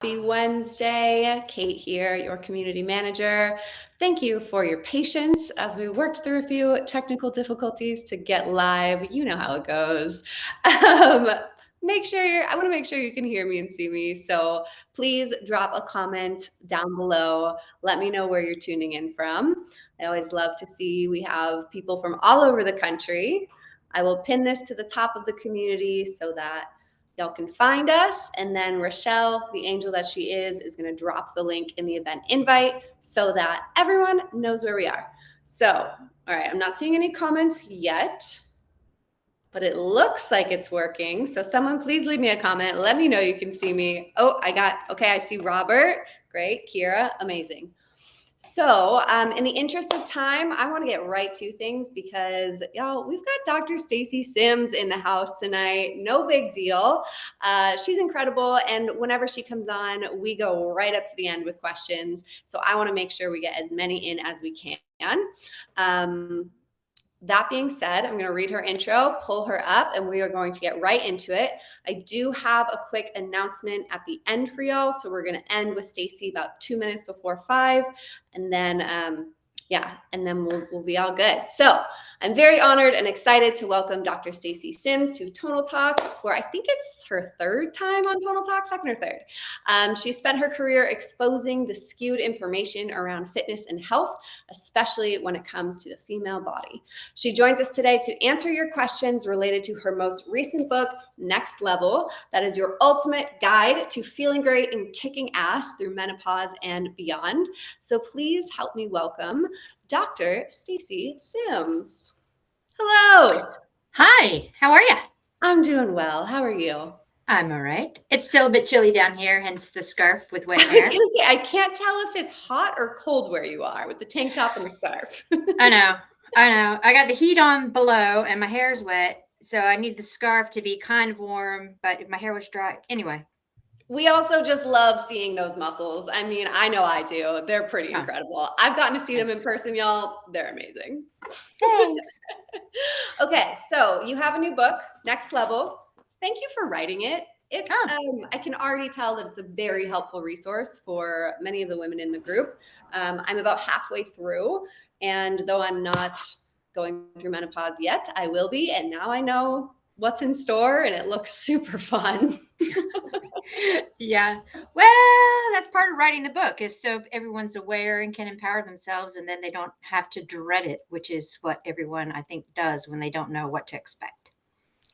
Happy Wednesday. Kate here, your community manager. Thank you for your patience as we worked through a few technical difficulties to get live. You know how it goes. I want to make sure you can hear me and see me. So please drop a comment down below. Let me know where you're tuning in from. I always love to see we have people from all over the country. I will pin this to the top of the community so that y'all can find us. And then Rochelle, the angel that she is going to drop the link in the event invite so that everyone knows where we are. So, all right, I'm not seeing any comments yet, but it looks like it's working. So someone please leave me a comment. Let me know you can see me. Oh, I see Robert. Great. Kira, amazing. So in the interest of time, I want to get right to things because, y'all, we've got Dr. Stacy Sims in the house tonight. No big deal. She's incredible. And whenever she comes on, we go right up to the end with questions. So I want to make sure we get as many in as we can. That being said, I'm going to read her intro, pull her up, and we are going to get right into it. I do have a quick announcement at the end for y'all. So we're going to end with Stacy about 2 minutes before 5. And then, we'll be all good. So I'm very honored and excited to welcome Dr. Stacy Sims to Tonal Talk for, I think it's her third time on Tonal Talk, second or third. She spent her career exposing the skewed information around fitness and health, especially when it comes to the female body. She joins us today to answer your questions related to her most recent book, Next Level, that is your ultimate guide to feeling great and kicking ass through menopause and beyond. So please help me welcome Dr. Stacy Sims. Hello. Hi, how are you? I'm doing well. How are you? I'm all right. It's still a bit chilly down here, hence the scarf with wet I was hair. going to say, I can't tell if it's hot or cold where you are with the tank top and the scarf. I know. I got the heat on below and my hair's wet, so I need the scarf to be kind of warm, but if my hair was dry, anyway. We also just love seeing those muscles. I mean, I know I do. They're pretty incredible. I've gotten to see them in person, y'all. They're amazing. Thanks. Okay, so you have a new book, Next Level. Thank you for writing it. I can already tell that it's a very helpful resource for many of the women in the group. I'm about halfway through, and though I'm not going through menopause yet, I will be. And now I know what's in store, and it looks super fun. Yeah. Well, that's part of writing the book is so everyone's aware and can empower themselves, and then they don't have to dread it, which is what everyone I think does when they don't know what to expect.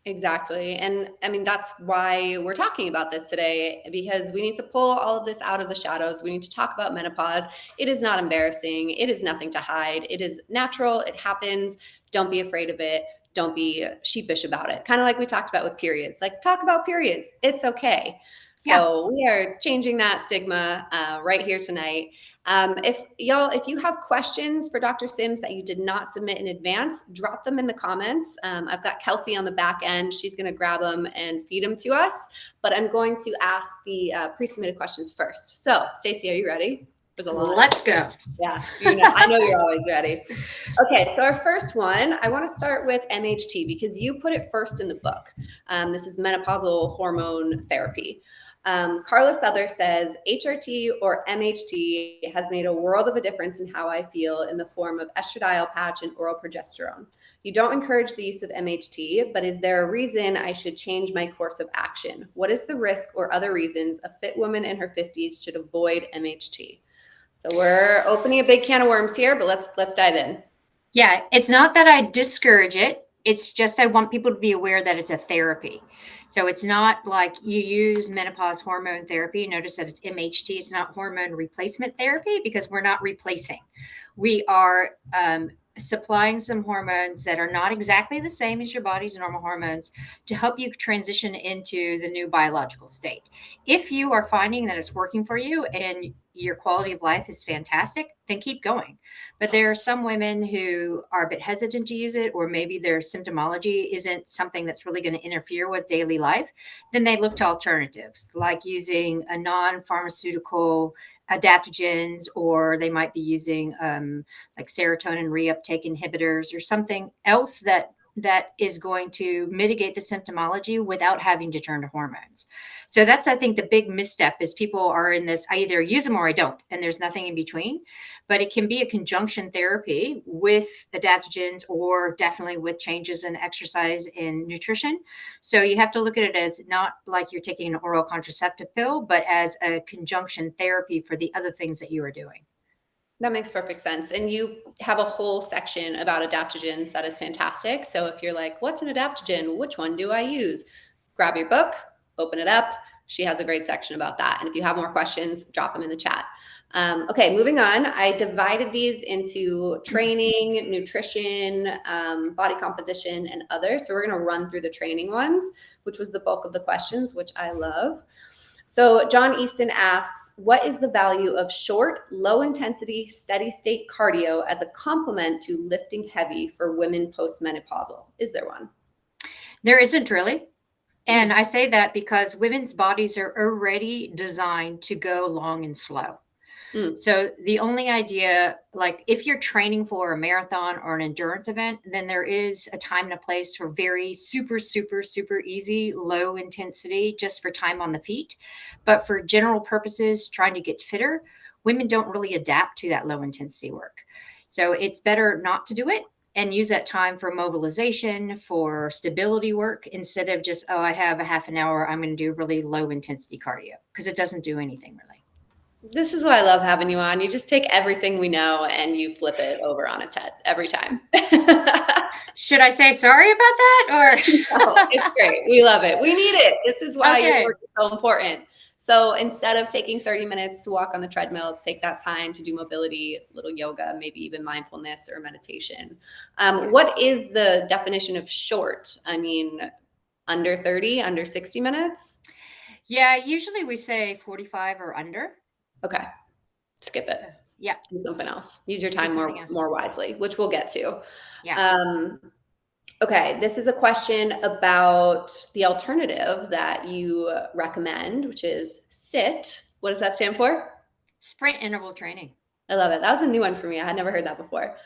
Exactly. And I mean, that's why we're talking about this today, because we need to pull all of this out of the shadows. We need to talk about menopause. It is not embarrassing. It is nothing to hide. It is natural. It happens. Don't be afraid of it. Don't be sheepish about it. Kind of like we talked about with periods. Like, talk about periods. It's okay. So we are changing that stigma right here tonight. If you have questions for Dr. Sims that you did not submit in advance, drop them in the comments. I've got Kelsey on the back end. She's going to grab them and feed them to us. But I'm going to ask the pre-submitted questions first. So, Stacy, are you ready? There's a lot. Let's go. Yeah, I know you're always ready. Okay, so our first one, I want to start with MHT because you put it first in the book. This is menopausal hormone therapy. Carla Souther says, HRT or MHT has made a world of a difference in how I feel in the form of estradiol patch and oral progesterone. You don't encourage the use of MHT, but is there a reason I should change my course of action? What is the risk or other reasons a fit woman in her 50s should avoid MHT? So we're opening a big can of worms here, but let's dive in. Yeah, it's not that I discourage it. It's just I want people to be aware that it's a therapy. So it's not like you use menopause hormone therapy. Notice that it's MHT. It's not hormone replacement therapy because we're not replacing. We are supplying some hormones that are not exactly the same as your body's normal hormones to help you transition into the new biological state. If you are finding that it's working for you and your quality of life is fantastic, then keep going. But there are some women who are a bit hesitant to use it, or maybe their symptomology isn't something that's really going to interfere with daily life. Then they look to alternatives like using a non-pharmaceutical adaptogens, or they might be using like serotonin reuptake inhibitors or something else that that is going to mitigate the symptomology without having to turn to hormones. So that's, I think, the big misstep is people are in this, I either use them or I don't, and there's nothing in between. But it can be a conjunction therapy with adaptogens or definitely with changes in exercise and nutrition. So you have to look at it as not like you're taking an oral contraceptive pill, but as a conjunction therapy for the other things that you are doing. That makes perfect sense. And you have a whole section about adaptogens that is fantastic. So if you're like, what's an adaptogen? Which one do I use? Grab your book, open it up. She has a great section about that. And if you have more questions, drop them in the chat. Okay, moving on. I divided these into training, nutrition, body composition, and others. So we're going to run through the training ones, which was the bulk of the questions, which I love. So John Easton asks, what is the value of short, low-intensity, steady-state cardio as a complement to lifting heavy for women post-menopausal? Is there one? There isn't really. And I say that because women's bodies are already designed to go long and slow. So the only idea, like if you're training for a marathon or an endurance event, then there is a time and a place for very super, super, super easy, low intensity, just for time on the feet. But for general purposes, trying to get fitter, women don't really adapt to that low intensity work. So it's better not to do it and use that time for mobilization, for stability work, instead of just, oh, I have a half an hour, I'm going to do really low intensity cardio, because it doesn't do anything really. This is why I love having you on. You just take everything we know and you flip it over on its head every time. Should I say sorry about that? Or no, it's great. We love it. We need it. This is why your work is so important. So instead of taking 30 minutes to walk on the treadmill, take that time to do mobility, little yoga, maybe even mindfulness or meditation. Yes. What is the definition of short? I mean, under 30, under 60 minutes? Yeah, usually we say 45 or under. Okay. Skip it. Yeah. Do something else. Use your time more wisely, which we'll get to. Yeah. Okay, this is a question about the alternative that you recommend, which is SIT. What does that stand for? Sprint interval training. I love it. That was a new one for me. I had never heard that before.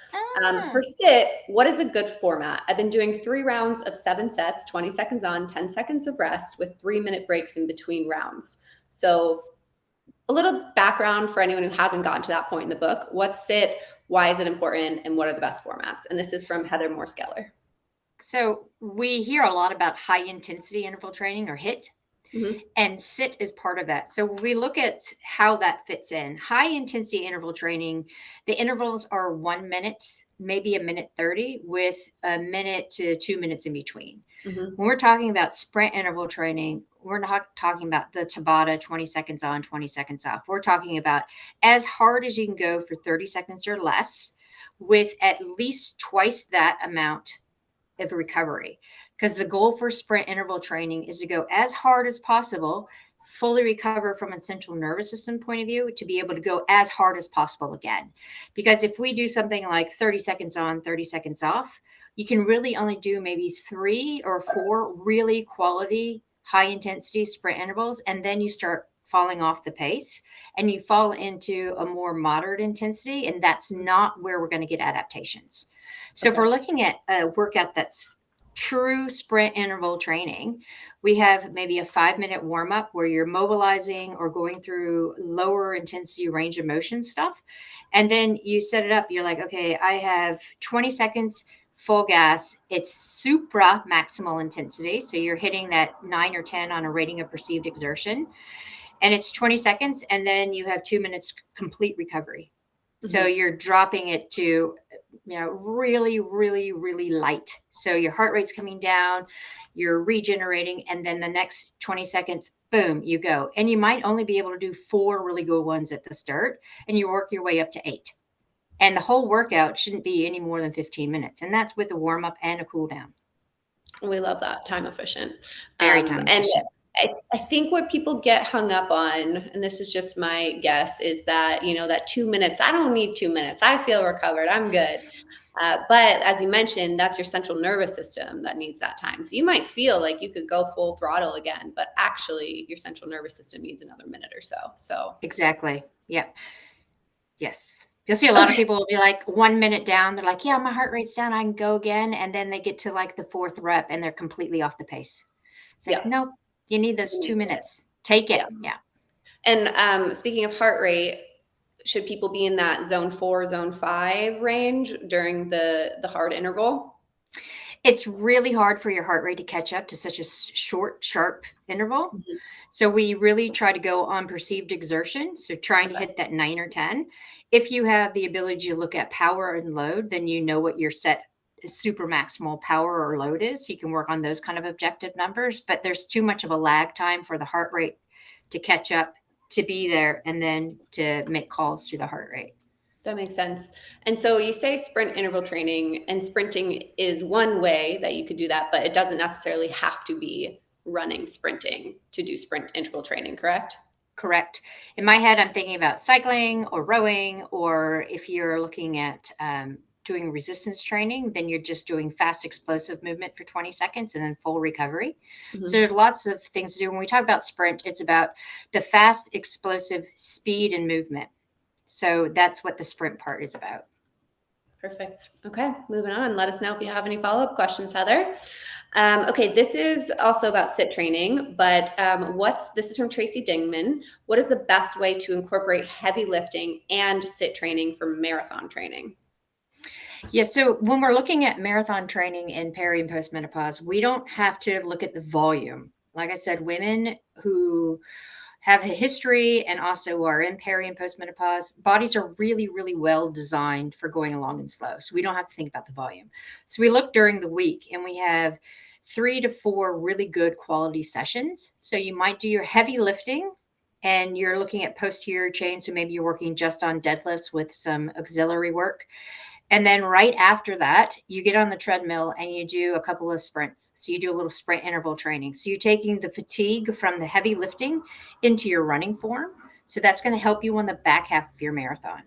For SIT, what is a good format? I've been doing 3 rounds of 7 sets, 20 seconds on, 10 seconds of rest with 3-minute breaks in between rounds. So a little background for anyone who hasn't gotten to that point in the book. What's SIT? Why is it important? And what are the best formats? And this is from Heather Moore-Skeller. So we hear a lot about high intensity interval training, or HIIT, and SIT is part of that. So we look at how that fits in. High intensity interval training, the intervals are 1 minute, maybe a minute 30, with a minute to 2 minutes in between. When we're talking about sprint interval training, we're not talking about the Tabata 20 seconds on, 20 seconds off. We're talking about as hard as you can go for 30 seconds or less, with at least twice that amount of recovery, because the goal for sprint interval training is to go as hard as possible, fully recover from a central nervous system point of view, to be able to go as hard as possible again. Because if we do something like 30 seconds on, 30 seconds off, you can really only do maybe 3 or 4 really quality high intensity sprint intervals, and then you start falling off the pace and you fall into a more moderate intensity, and that's not where we're going to get adaptations. So if we're looking at a workout that's true sprint interval training, we have maybe a 5-minute warm-up where you're mobilizing or going through lower intensity range of motion stuff. And then you set it up. You're like, okay, I have 20 seconds full gas. It's supra maximal intensity. So you're hitting that 9 or 10 on a rating of perceived exertion. And it's 20 seconds. And then you have 2 minutes complete recovery. So you're dropping it to, really, really, really light. So your heart rate's coming down, you're regenerating, and then the next 20 seconds, boom, you go. And you might only be able to do 4 really good ones at the start, and you work your way up to 8. And the whole workout shouldn't be any more than 15 minutes. And that's with a warm up and a cool down. We love that. Time efficient. Very time efficient. I think what people get hung up on, and this is just my guess, is that, that 2 minutes, I don't need 2 minutes. I feel recovered. I'm good. But as you mentioned, that's your central nervous system that needs that time. So you might feel like you could go full throttle again, but actually your central nervous system needs another minute or so. So exactly. Yeah. Yes. You'll see a lot of Okay. people will be like 1 minute down. They're like, yeah, my heart rate's down. I can go again. And then they get to like the fourth rep and they're completely off the pace. It's like, Yeah. nope, you need those You need 2 minutes. Take it. Yeah. Yeah. And speaking of heart rate, should people be in that zone 4, zone 5 range during the hard interval? It's really hard for your heart rate to catch up to such a short, sharp interval. Mhm. So we really try to go on perceived exertion. So trying to Okay. hit that 9 or 10. If you have the ability to look at power and load, then you know what your set super maximal power or load is. So you can work on those kind of objective numbers, but there's too much of a lag time for the heart rate to catch up, to be there, and then to make calls to the heart rate. That makes sense. And so you say sprint interval training, and sprinting is one way that you could do that, but it doesn't necessarily have to be running, sprinting to do sprint interval training, correct? Correct. In my head, I'm thinking about cycling or rowing, or if you're looking at doing resistance training, then you're just doing fast explosive movement for 20 seconds and then full recovery. So Mhm. there's lots of things to do. When we talk about sprint, it's about the fast explosive speed and movement. So that's what the sprint part is about. Perfect. Okay, moving on. Let us know if you have any follow-up questions, Heather. Okay, this is also about sit training, but this is from Tracy Dingman. What is the best way to incorporate heavy lifting and sit training for marathon training? Yeah, so when we're looking at marathon training in peri and postmenopause, we don't have to look at the volume. Like I said, women who have a history and also are in peri and postmenopause, bodies are really, really well designed for going along and slow. So we don't have to think about the volume. So we look during the week and we have 3 to 4 really good quality sessions. So you might do your heavy lifting and you're looking at posterior chain. So maybe you're working just on deadlifts with some auxiliary work. And then right after that, you get on the treadmill and you do a couple of sprints. So you do a little sprint interval training. So you're taking the fatigue from the heavy lifting into your running form. So that's going to help you on the back half of your marathon.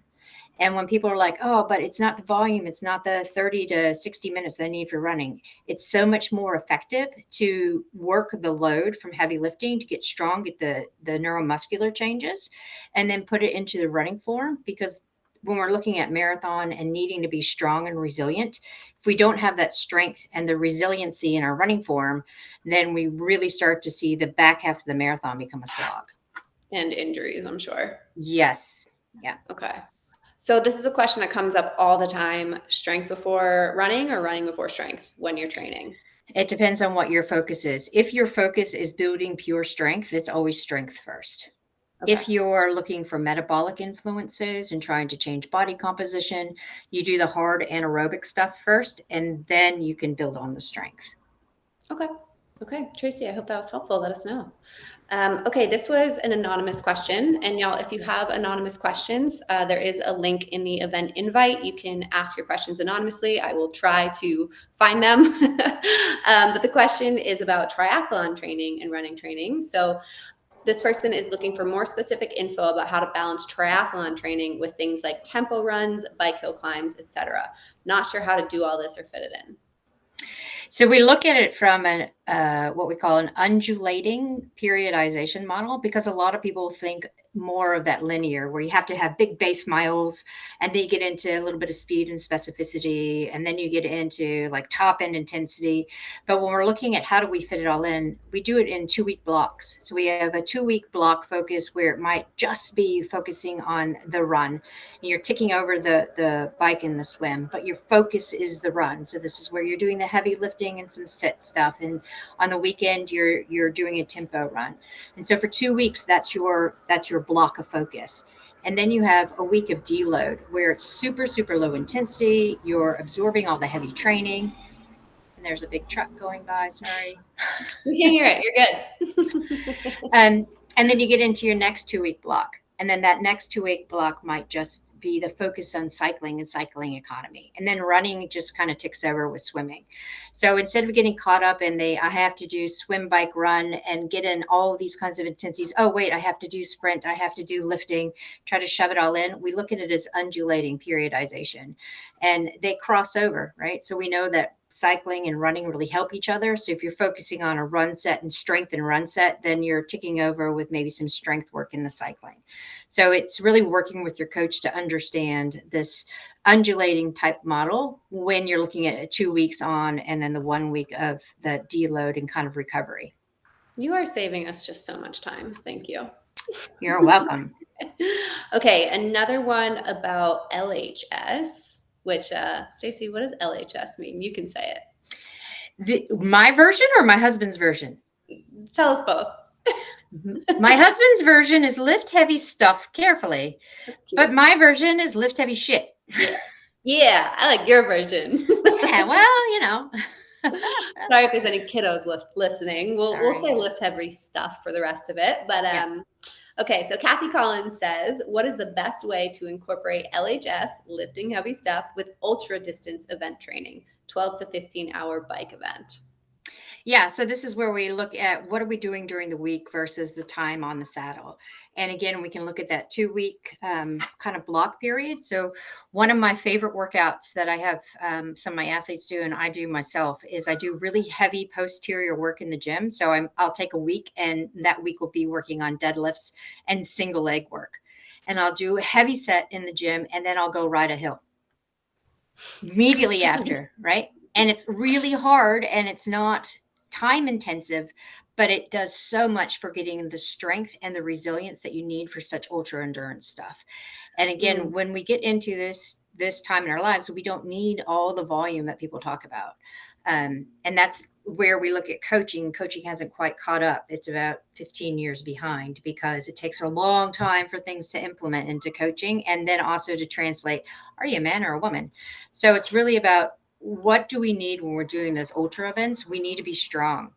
And when people are like, oh, but it's not the volume, it's not the 30 to 60 minutes they need for running, it's so much more effective to work the load from heavy lifting to get strong, get the neuromuscular changes, and then put it into the running form. Because when we're looking at marathon and needing to be strong and resilient, if we don't have that strength and the resiliency in our running form, then we really start to see the back half of the marathon become a slog. And injuries, I'm sure. Yes. Yeah. Okay. So this is a question that comes up all the time: strength before running or running before strength when you're training? It depends on what your focus is. If your focus is building pure strength, it's always strength first. Okay. If you're looking for metabolic influences and trying to change body composition, you do the hard anaerobic stuff first, and then you can build on the strength. Okay. Okay, Tracy, I hope that was helpful. Let us know. Okay, this was an anonymous question. And y'all, if you have anonymous questions, there is a link in the event invite. You can ask your questions anonymously. I will try to find them. But the question is about triathlon training and running training. So this person is looking for more specific info about how to balance triathlon training with things like tempo runs, bike hill climbs, etc. Not sure how to do all this or fit it in. So we look at it from what we call an undulating periodization model, because a lot of people think more of that linear, where you have to have big base miles and then you get into a little bit of speed and specificity, and then you get into like top end intensity. But when we're looking at how do we fit it all in, we do it in 2 week blocks. So we have a 2 week block focus where it might just be focusing on the run. You're ticking over the bike and the swim, but your focus is the run. So this is where you're doing the heavy lifting and some sit stuff, and on the weekend you're doing a tempo run. And so for 2 weeks, that's your block of focus. And then you have a week of deload where it's super, super low intensity. You're absorbing all the heavy training. And there's a big truck going by. Sorry. We can't hear it. You're good. And then you get into your next 2 week block. And then that next 2 week block might just be the focus on cycling and cycling economy. And then running just kind of ticks over with swimming. So instead of getting caught up in I have to do swim, bike, run, and get in all of these kinds of intensities. Oh, wait, I have to do sprint. I have to do lifting, try to shove it all in. We look at it as undulating periodization, and they cross over, right? So we know that cycling and running really help each other. So if you're focusing on a run set and strength and run set, then you're ticking over with maybe some strength work in the cycling. So it's really working with your coach to understand this undulating type model when you're looking at 2 weeks on and then the 1 week of the deload and kind of recovery. You are saving us just so much time. Thank you. You're welcome. Okay, another one about LHS, which, Stacy, what does LHS mean? You can say it. My version or my husband's version? Tell us both. My husband's version is lift heavy stuff carefully, but my version is lift heavy shit. Yeah, I like your version. Yeah, well, you know. Sorry if there's any kiddos listening. We'll Sorry, say yes. lift heavy stuff for the rest of it. But Yeah. okay, so Kathy Collins says, what is the best way to incorporate LHS, lifting heavy stuff, with ultra distance event training, 12 to 15-hour bike event? Yeah, so this is where we look at what are we doing during the week versus the time on the saddle. And again, we can look at that 2 week kind of block period. So one of my favorite workouts that I have some of my athletes do and I do myself is I do really heavy posterior work in the gym. So I'll take a week and that week will be working on deadlifts and single leg work. And I'll do a heavy set in the gym and then I'll go ride a hill immediately after, right? And it's really hard and it's not time intensive, but it does so much for getting the strength and the resilience that you need for such ultra endurance stuff. And again, when we get into this time in our lives, we don't need all the volume that people talk about. And that's where we look at coaching. Coaching hasn't quite caught up. It's about 15 years behind because it takes a long time for things to implement into coaching and then also to translate, are you a man or a woman? So it's really about what do we need when we're doing those ultra events? We need to be strong.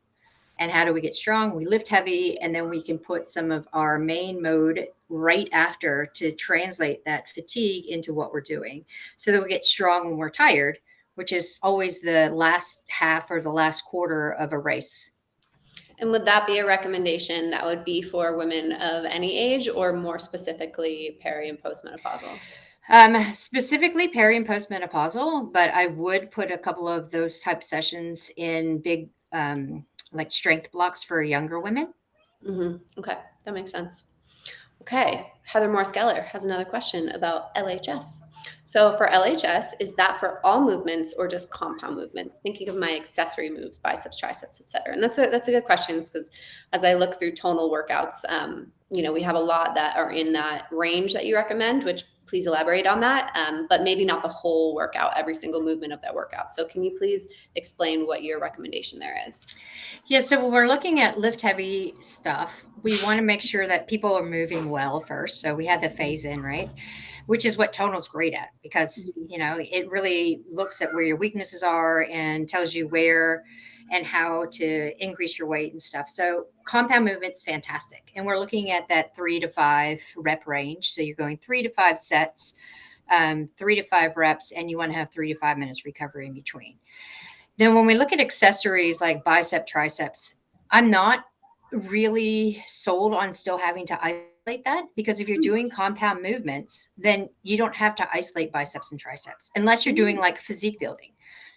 And how do we get strong? We lift heavy, and then we can put some of our main mode right after to translate that fatigue into what we're doing so that we get strong when we're tired, which is always the last half or the last quarter of a race. And would that be a recommendation that would be for women of any age or more specifically peri and postmenopausal? Specifically peri and postmenopausal, but I would put a couple of those type sessions in big like strength blocks for younger women. Okay, that makes sense. Okay, Heather Morse Geller has another question about LHS. So for LHS, is that for all movements or just compound movements? Thinking of my accessory moves, biceps, triceps, etc. And that's a good question because as I look through tonal workouts, we have a lot that are in that range that you recommend, which please elaborate on that, but maybe not the whole workout, every single movement of that workout. So can you please explain what your recommendation there is? Yeah, so when we're looking at lift heavy stuff, we want to make sure that people are moving well first. So we have the phase in, right? Which is what Tonal's great at because, it really looks at where your weaknesses are and tells you where and how to increase your weight and stuff. So compound movement's fantastic. And we're looking at that 3 to 5 rep range. So you're going 3 to 5 sets, 3 to 5 reps, and you want to have 3 to 5 minutes recovery in between. Then when we look at accessories like bicep, triceps, I'm not really sold on still having to isolate that because if you're doing compound movements, then you don't have to isolate biceps and triceps unless you're doing like physique building.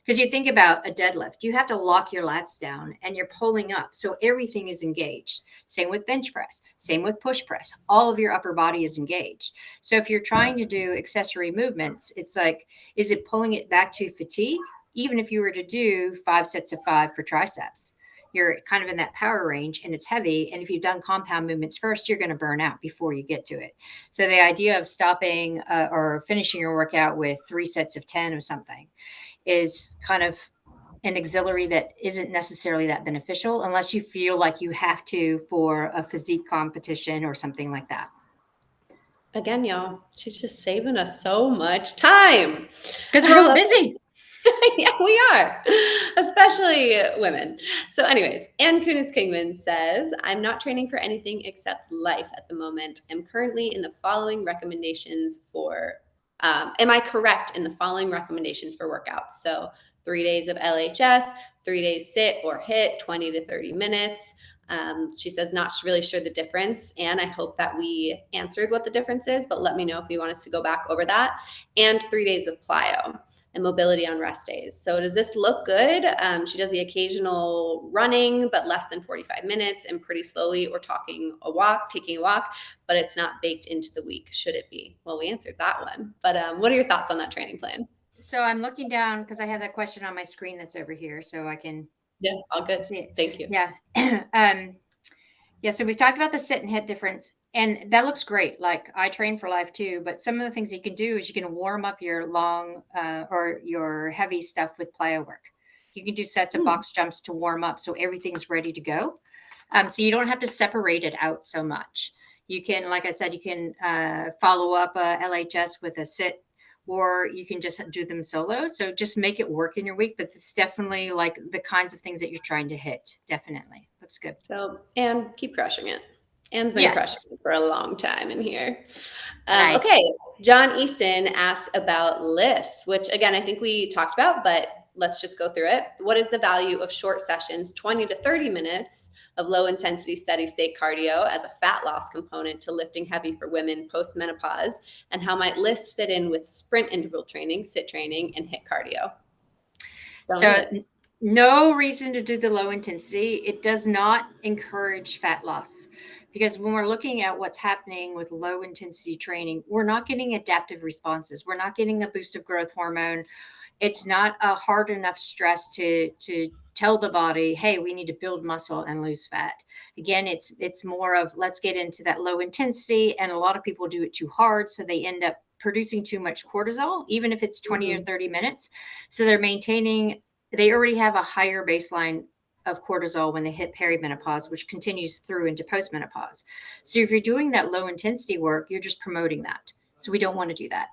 Because you think about a deadlift, you have to lock your lats down and you're pulling up. So everything is engaged. Same with bench press, same with push press. All of your upper body is engaged. So if you're trying to do accessory movements, it's like, is it pulling it back to fatigue? Even if you were to do 5 sets of 5 for triceps, you're kind of in that power range and it's heavy. And if you've done compound movements first, you're going to burn out before you get to it. So the idea of stopping or finishing your workout with 3 sets of 10 of something is kind of an auxiliary that isn't necessarily that beneficial unless you feel like you have to for a physique competition or something like that. Again, y'all, she's just saving us so much time. Because we're all busy. Yeah, we are, especially women. So anyways, Ann Kunitz-Kingman says, I'm not training for anything except life at the moment. I'm currently in the following recommendations for, am I correct in the following recommendations for workouts? So 3 days of LHS, 3 days sit or hit, 20 to 30 minutes. She says, not really sure the difference. And I hope that we answered what the difference is, but let me know if you want us to go back over that. And 3 days of plyo. and mobility on rest days. So does this look good? She does the occasional running, but less than 45 minutes and pretty slowly, or taking a walk, but it's not baked into the week. Should it be? Well, we answered that one. But what are your thoughts on that training plan? So I'm looking down because I have that question on my screen that's over here, so I can Yeah, all good. see it. Thank you. Yeah. Yeah, so we've talked about the sit and hit difference, and that looks great. Like I train for life too, but some of the things you can do is you can warm up your long or your heavy stuff with plyo work. You can do sets of Mm. box jumps to warm up so everything's ready to go. So you don't have to separate it out so much. You can, like I said, you can follow up a LHS with a sit, or you can just do them solo. So just make it work in your week, but it's definitely like the kinds of things that you're trying to hit. Definitely looks good. So, and keep crushing it. Anne's been crushing Yes. it for a long time in here. Nice. Okay, John Easton asks about lists, which again, I think we talked about, but let's just go through it. What is the value of short sessions, 20 to 30 minutes of low intensity steady state cardio as a fat loss component to lifting heavy for women post menopause? And how might lists fit in with sprint interval training, sit training, and HIIT cardio? Don't hit So it. no reason to do the low intensity. It does not encourage fat loss, because when we're looking at what's happening with low intensity training, we're not getting adaptive responses. We're not getting a boost of growth hormone. It's not a hard enough stress to tell the body, hey, we need to build muscle and lose fat. Again, it's more of let's get into that low intensity, and a lot of people do it too hard, so they end up producing too much cortisol, even if it's 20 or Mhm. 30 minutes. So they already have a higher baseline of cortisol when they hit perimenopause, which continues through into postmenopause. So if you're doing that low intensity work, you're just promoting that. So we don't want to do that.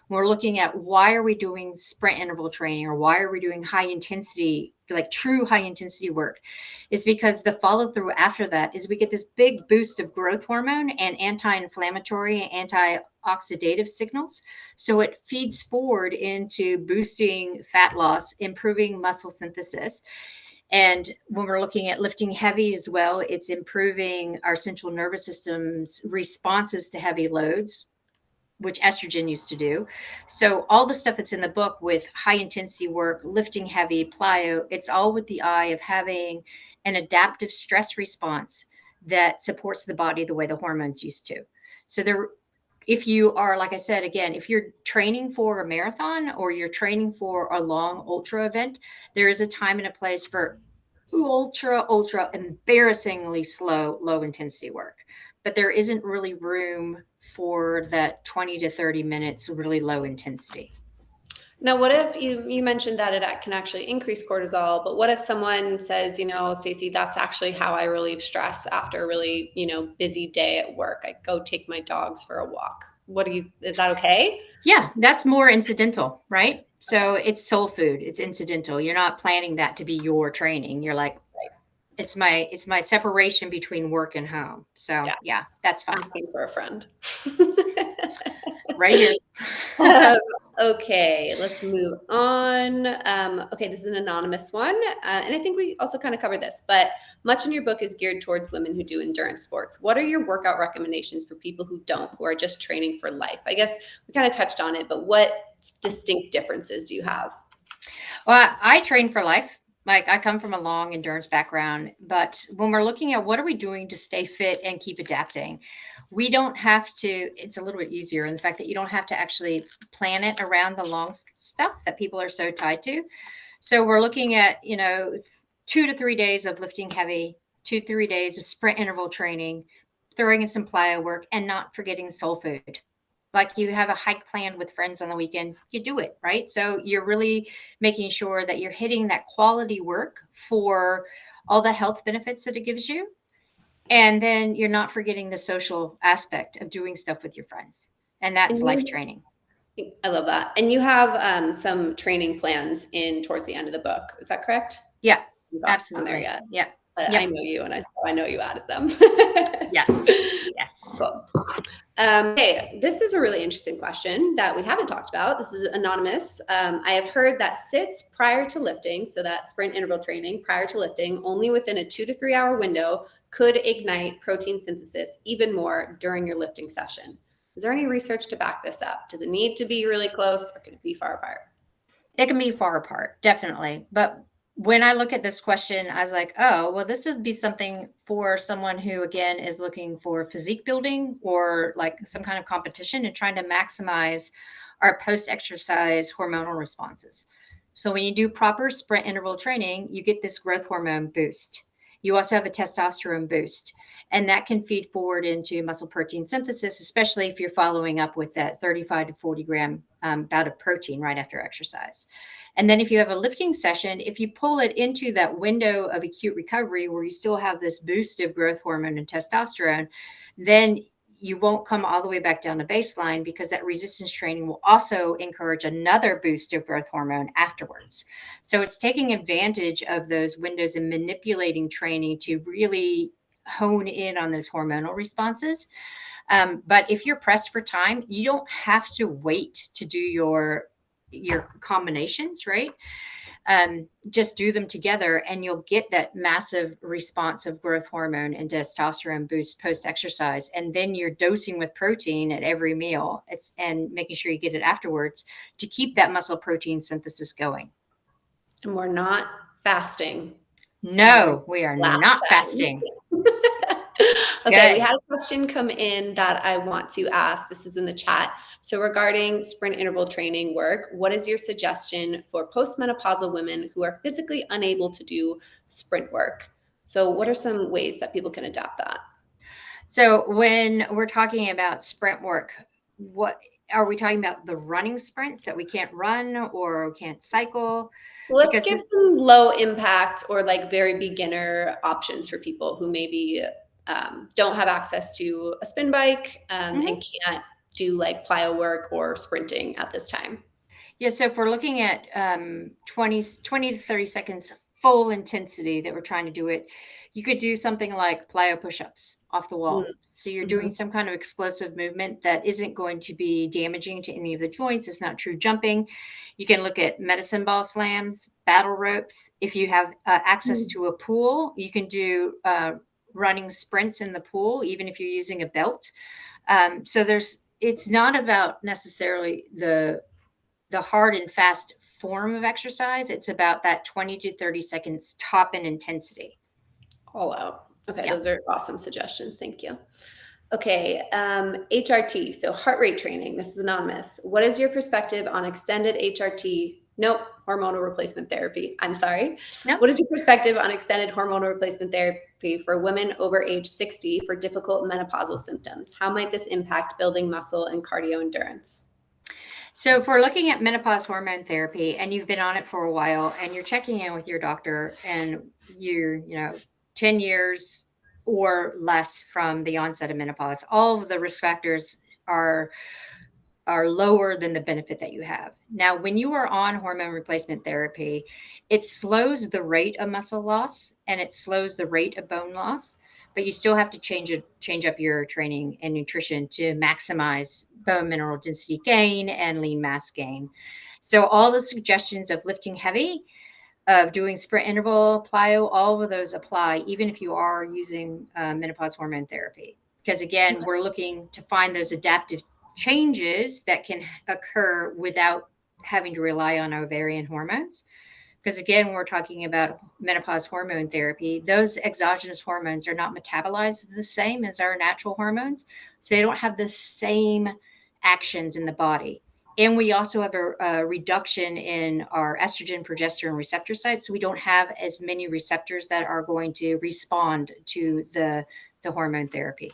When we're looking at why are we doing sprint interval training, or why are we doing high intensity, like true high intensity work, is because the follow through after that is we get this big boost of growth hormone and anti-inflammatory, anti-oxidative signals. So it feeds forward into boosting fat loss, improving muscle synthesis. And when we're looking at lifting heavy as well, it's improving our central nervous system's responses to heavy loads, which estrogen used to do. So all the stuff that's in the book with high intensity work, lifting heavy, plyo, it's all with the eye of having an adaptive stress response that supports the body the way the hormones used to. So there, if you are, like I said, again, if you're training for a marathon or you're training for a long ultra event, there is a time and a place for ultra embarrassingly slow, low intensity work. But there isn't really room for that 20 to 30 minutes really low intensity. Now, what if you mentioned that it can actually increase cortisol, but what if someone says, Stacy, that's actually how I relieve stress after a really, busy day at work. I go take my dogs for a walk. Is that okay? Yeah, that's more incidental, right? So it's soul food, it's incidental. You're not planning that to be your training. You're like, it's my separation between work and home. So Yeah, yeah, that's fine. asking for a friend. Right here. Um, okay, let's move on. Okay, this is an anonymous one. And I think we also kind of covered this, but much in your book is geared towards women who do endurance sports. What are your workout recommendations for people who don't, who are just training for life? I guess we kind of touched on it, but what distinct differences do you have? Well, I train for life. Like I come from a long endurance background, but when we're looking at what are we doing to stay fit and keep adapting, we don't have to, it's a little bit easier in the fact that you don't have to actually plan it around the long stuff that people are so tied to. So we're looking at, 2 to 3 days of lifting heavy, 2, 3 days of sprint interval training, throwing in some plyo work, and not forgetting soul food. Like you have a hike planned with friends on the weekend, you do it, right? So you're really making sure that you're hitting that quality work for all the health benefits that it gives you. And then you're not forgetting the social aspect of doing stuff with your friends. And that's And life you, training. I love that. And you have some training plans in towards the end of the book. Is that correct? Yeah, You've got on there absolutely. yet, Yep. but I Yep. know you, and I know you added them. Yes. Yes. Cool. Okay, this is a really interesting question that we haven't talked about. This is anonymous. I have heard that sits prior to lifting, so that sprint interval training prior to lifting, only within a 2 to 3 hour window, could ignite protein synthesis even more during your lifting session. Is there any research to back this up? Does it need to be really close, or can it be far apart? It can be far apart, definitely. But when I look at this question, I was like, oh, well, this would be something for someone who, again, is looking for physique building or like some kind of competition and trying to maximize our post exercise hormonal responses. So when you do proper sprint interval training, you get this growth hormone boost. You also have a testosterone boost, and that can feed forward into muscle protein synthesis, especially if you're following up with that 35 to 40 gram bout of protein right after exercise. And then if you have a lifting session, if you pull it into that window of acute recovery where you still have this boost of growth hormone and testosterone, then you won't come all the way back down to baseline, because that resistance training will also encourage another boost of growth hormone afterwards. So it's taking advantage of those windows and manipulating training to really hone in on those hormonal responses. But if you're pressed for time, you don't have to wait to do your combinations, right? Just do them together and you'll get that massive response of growth hormone and testosterone boost post exercise. And then you're dosing with protein at every meal, and making sure you get it afterwards to keep that muscle protein synthesis going. And we're not fasting. No, we are Last not time. fasting. Okay, we Good. had a question come in that I want to ask. This is in the chat. So, regarding sprint interval training work, what is your suggestion for postmenopausal women who are physically unable to do sprint work? So, what are some ways that people can adapt that? So when we're talking about sprint work, what are we talking about? The running sprints that we can't run or can't cycle? Let's Because give some low impact or like very beginner options for people who maybe don't have access to a spin bike and can't do like plyo work or sprinting at this time. yeah, so if we're looking at 20 to 30 seconds full intensity that we're trying to do it, you could do something like plyo push-ups off the wall. So you're doing Mm-hmm. some kind of explosive movement that isn't going to be damaging to any of the joints. It's not true jumping. You can look at medicine ball slams, battle ropes. If you have access to a pool, you can do running sprints in the pool, even if you're using a belt. So it's not about necessarily the hard and fast form of exercise. It's about that 20 to 30 seconds top in intensity. All out. Okay, Yeah. those are awesome suggestions. Thank you. Okay, HRT, so heart rate training. This is anonymous. What is your perspective on extended HRT? Nope, hormonal replacement therapy. I'm sorry. No. What is your perspective on extended hormonal replacement therapy for women over age 60 for difficult menopausal symptoms? How might this impact building muscle and cardio endurance? So if we're looking at menopause hormone therapy and you've been on it for a while and you're checking in with your doctor and you're, 10 years or less from the onset of menopause, all of the risk factors are are lower than the benefit that you have. Now, when you are on hormone replacement therapy, it slows the rate of muscle loss and it slows the rate of bone loss, but you still have to change up your training and nutrition to maximize bone mineral density gain and lean mass gain. So all the suggestions of lifting heavy, of doing sprint interval, plyo, all of those apply, even if you are using menopause hormone therapy. Because again, we're looking to find those adaptive changes that can occur without having to rely on ovarian hormones. Because again, when we're talking about menopause hormone therapy, those exogenous hormones are not metabolized the same as our natural hormones. So they don't have the same actions in the body. And we also have a reduction in our estrogen, progesterone receptor sites. So we don't have as many receptors that are going to respond to the hormone therapy.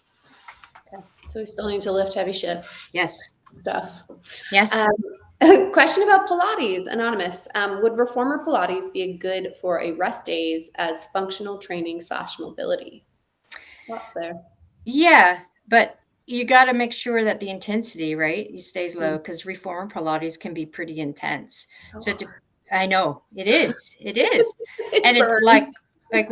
Okay. So we still need to lift heavy shit Yes. stuff. Yes. Question about Pilates, anonymous. Would reformer Pilates be good for a rest days as functional training / mobility? Thoughts there? Yeah, but you got to make sure that the intensity, right, it stays low, Mm. because reformer Pilates can be pretty intense. So So hard. I know it is, It and it's burns. like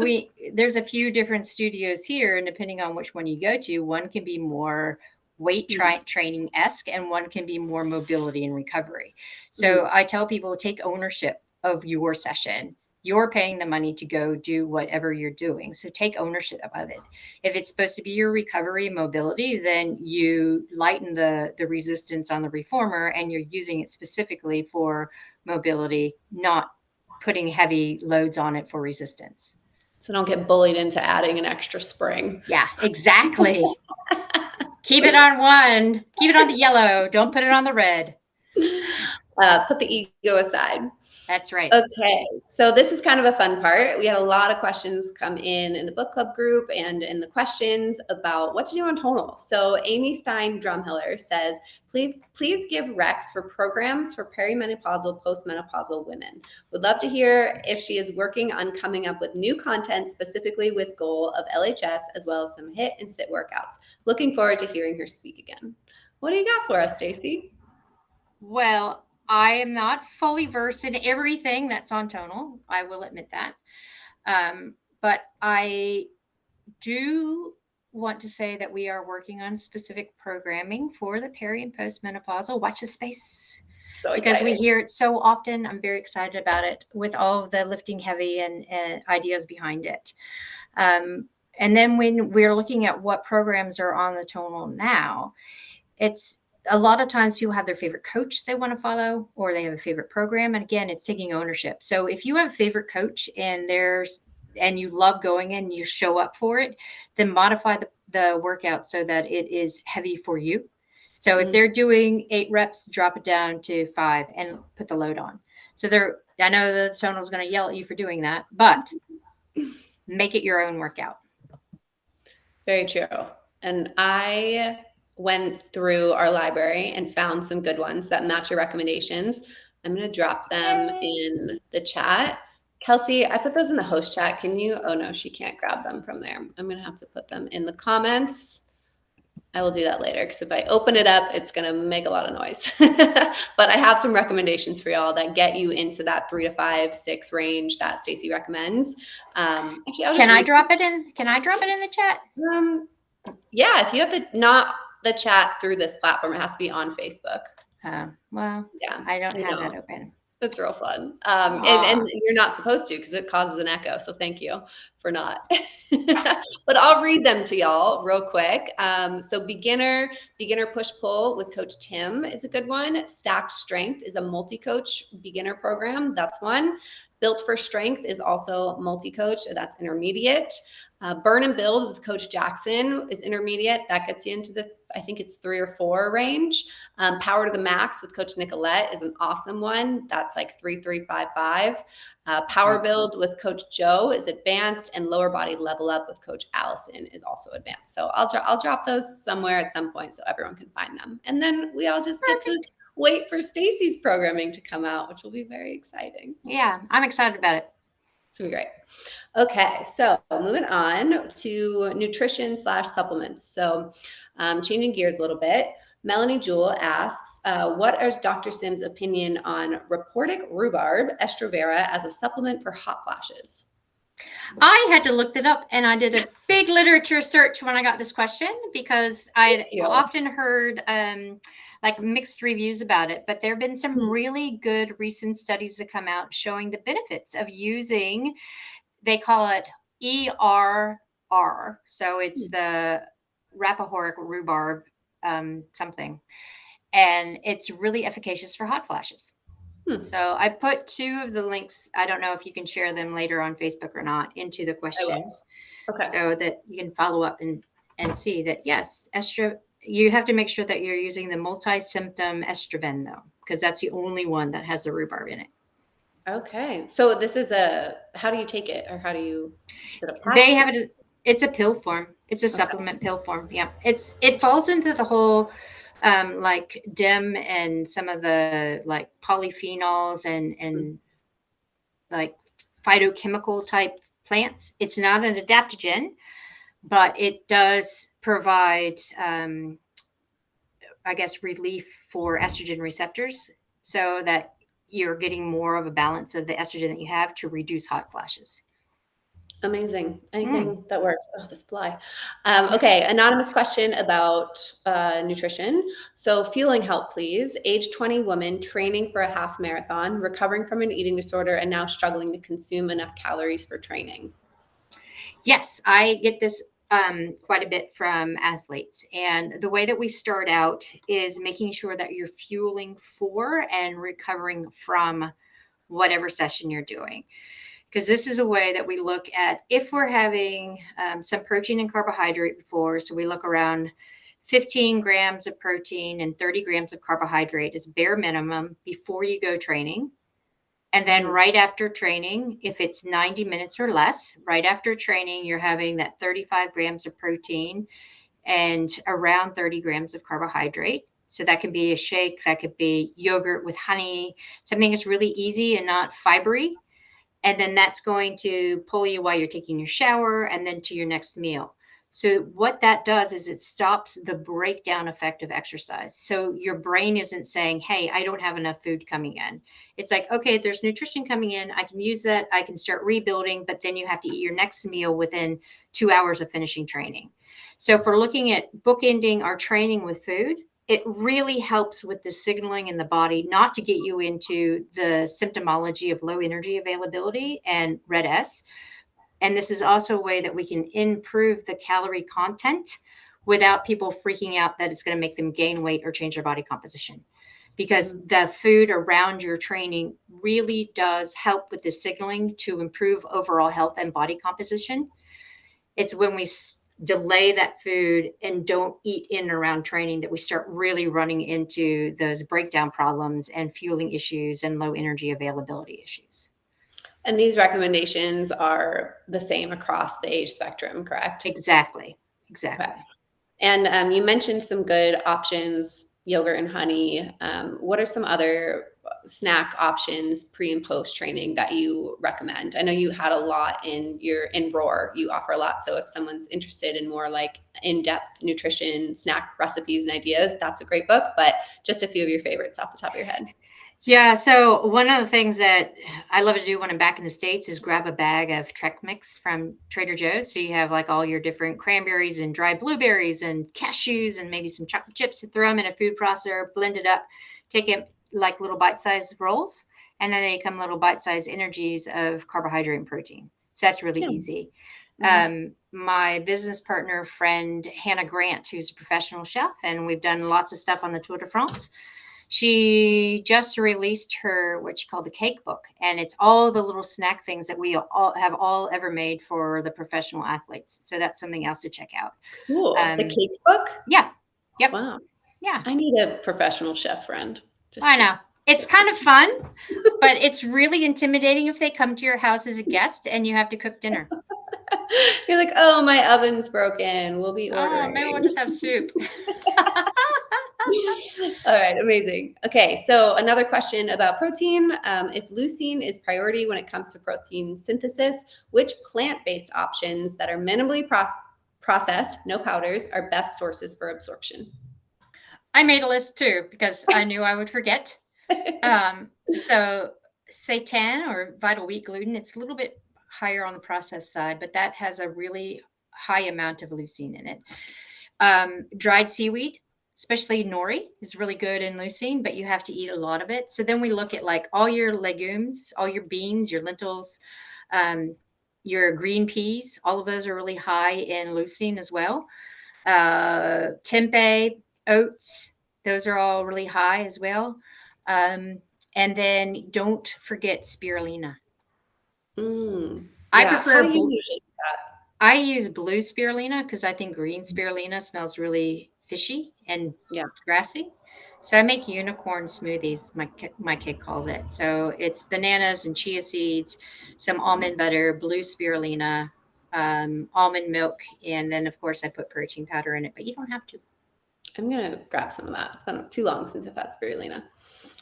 there's a few different studios here, and depending on which one you go to, one can be more weight training esque, and one can be more mobility and recovery. So I tell people, take ownership of your session. You're paying the money to go do whatever you're doing, so take ownership of it. If it's supposed to be your recovery and mobility, then you lighten the resistance on the reformer and you're using it specifically for mobility, not putting heavy loads on it for resistance. So don't get bullied into adding an extra spring. Yeah, exactly. Keep it on one. Keep it on the yellow. Don't put it on the red. Put the ego aside. That's right. Okay, so this is kind of a fun part. We had a lot of questions come in the book club group and in the questions about what to do on Tonal. So Amy Stein Drumhiller says, please give recs for programs for perimenopausal, postmenopausal women. Would love to hear if she is working on coming up with new content specifically with goal of LHS, as well as some HIIT and sit workouts. Looking forward to hearing her speak again. What do you got for us, Stacy? Well, I am not fully versed in everything that's on Tonal. I will admit that. But I do want to say that we are working on specific programming for the peri and postmenopausal. Watch the space. So because we exciting. hear it so often. I'm very excited about it with all of the lifting heavy and ideas behind it. And then when we're looking at what programs are on the Tonal now, it's a lot of times people have their favorite coach they want to follow, or they have a favorite program. And again, it's taking ownership. So if you have a favorite coach and you love going in, you show up for it, then modify the workout so that it is heavy for you. So if they're doing 8 reps, drop it down to 5 and put the load on. So I know the Tonal is going to yell at you for doing that, but make it your own workout. Very true. And I went through our library and found some good ones that match your recommendations. I'm going to drop them in the chat. Kelsey, I put those in the host chat. Can you? Oh no, she can't grab them from there. I'm going to have to put them in the comments. I will do that later because if I open it up, it's going to make a lot of noise. But I have some recommendations for y'all that get you into that 3 to 5, 6 range that Stacy recommends. Actually, Can I drop it in the chat? Yeah, if you have not the chat through this platform, it has to be on Facebook. Well, yeah, I don't have that open. It's real fun. And you're not supposed to because it causes an echo. So thank you for not. But I'll read them to y'all real quick. So beginner push-pull with Coach Tim is a good one. Stacked Strength is a multi-coach beginner program. That's one. Built for Strength is also multi-coach. So that's intermediate. Burn and Build with Coach Jackson is intermediate. That gets you into I think it's 3 or 4 range. Power to the Max with Coach Nicolette is an awesome one. That's like 3-3-5-5. Power Build with Coach Joe is advanced, and Lower Body Level Up with Coach Allison is also advanced. So I'll drop those somewhere at some point so everyone can find them. And then we all just get to wait for Stacy's programming to come out, which will be very exciting. Yeah, I'm excited about it. It's going to be great. Okay, so moving on to nutrition/supplements. So changing gears a little bit, Melanie Jewell asks, what is Dr. Sims' opinion on Reportic rhubarb, Estrovera, as a supplement for hot flashes? I had to look that up, and I did a big literature search when I got this question because I often heard like mixed reviews about it, but there have been some really good recent studies that come out showing the benefits of using, they call it ERR. So it's the Rapahoric rhubarb something, and it's really efficacious for hot flashes. So I put 2 of the links. I don't know if you can share them later on Facebook or not into the questions, so that you can follow up and see that, yes, you have to make sure that you're using the multi-symptom estrogen though, because that's the only one that has the rhubarb in it. Okay. So this is how do you take it, or how do you, is it a patch? They have it, it's a pill form. It's a supplement pill form. Yeah. It falls into the whole like DEM and some of the like polyphenols and like phytochemical type plants. It's not an adaptogen, but it does provide, I guess, relief for estrogen receptors so that you're getting more of a balance of the estrogen that you have to reduce hot flashes. Amazing. Anything that works. Oh, this fly. Okay. Anonymous question about nutrition. So fueling help, please. Age 20 woman training for a half marathon, recovering from an eating disorder, and now struggling to consume enough calories for training. Yes, I get this quite a bit from athletes. And the way that we start out is making sure that you're fueling for and recovering from whatever session you're doing. Because this is a way that we look at if we're having some protein and carbohydrate before. So we look around 15 grams of protein and 30 grams of carbohydrate is bare minimum before you go training. And then right after training, if it's 90 minutes or less, right after training, you're having that 35 grams of protein and around 30 grams of carbohydrate. So that could be a shake, that could be yogurt with honey, something that's really easy and not fibery. And then that's going to pull you while you're taking your shower and then to your next meal. So what that does is it stops the breakdown effect of exercise. So your brain isn't saying, hey, I don't have enough food coming in. It's like, okay, there's nutrition coming in. I can use that. I can start rebuilding, but then you have to eat your next meal within 2 hours of finishing training. So if we're looking at bookending our training with food, it really helps with the signaling in the body, not to get you into the symptomology of low energy availability and red S. And this is also a way that we can improve the calorie content without people freaking out that it's going to make them gain weight or change their body composition. Because the food around your training really does help with the signaling to improve overall health and body composition. It's when we delay that food and don't eat in and around training that we start really running into those breakdown problems and fueling issues and low energy availability issues. And these recommendations are the same across the age spectrum, correct? Exactly. Okay. And you mentioned some good options, yogurt and honey. What are some other snack options pre and post training that you recommend? I know you had a lot in Roar. You offer a lot. So if someone's interested in more like in-depth nutrition, snack recipes and ideas, that's a great book. But just a few of your favorites off the top of your head. Yeah. So one of the things that I love to do when I'm back in the States is grab a bag of Trek Mix from Trader Joe's. So you have like all your different cranberries and dried blueberries and cashews and maybe some chocolate chips, throw them in a food processor, blend it up, take it like little bite-sized rolls. And then they come little bite-sized energies of carbohydrate and protein. So that's really easy. My business partner, friend, Hannah Grant, who's a professional chef, and we've done lots of stuff on the Tour de France. She just released her what she called the cake book, and it's all the little snack things that we all ever made for the professional athletes. So that's something else to check out. Cool. The cake book? Yeah. Yep. Wow. Yeah. I need a professional chef friend. I know. It's kind of fun, but it's really intimidating if they come to your house as a guest and you have to cook dinner. You're like, oh, my oven's broken. We'll be ordering. Oh, maybe we'll just have soup. All right, amazing. Okay, so another question about protein. If leucine is priority when it comes to protein synthesis, which plant-based options that are minimally processed, no powders, are best sources for absorption? I made a list too because I knew I would forget. So seitan or vital wheat gluten, it's a little bit higher on the processed side, but that has a really high amount of leucine in it. Dried seaweed, especially nori, is really good in leucine, but you have to eat a lot of it. So then we look at like all your legumes, all your beans, your lentils, your green peas, all of those are really high in leucine as well. Tempeh, oats, those are all really high as well. And then don't forget spirulina. I prefer. How do you usually do that? I use blue spirulina because I think green spirulina smells really fishy and grassy. So I make unicorn smoothies, my kid calls it. So it's bananas and chia seeds, some almond butter, blue spirulina, almond milk, and then of course I put protein powder in it, but you don't have to. I'm gonna grab some of that. It's been too long since I've had spirulina.